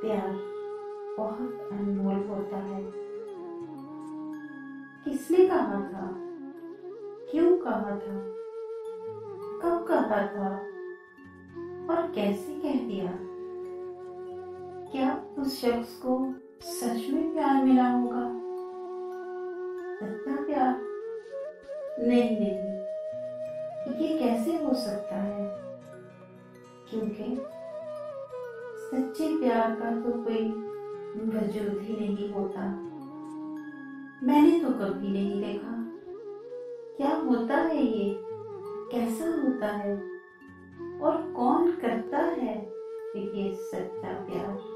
प्यार बहुत अनमोल होता है। किसने कहा था? क्यों कहा था? कब कहा था? और कैसे कह दिया? क्या उस शख्स को सच में प्यार मिला होगा? सच्चा प्यार? नहीं नहीं, ये कैसे हो सकता है? क्योंकि सच्चे प्यार का तो कोई वजूद ही नहीं होता। मैंने तो कभी नहीं देखा। क्या होता है ये? कैसा होता है? और कौन करता है ये सच्चा प्यार?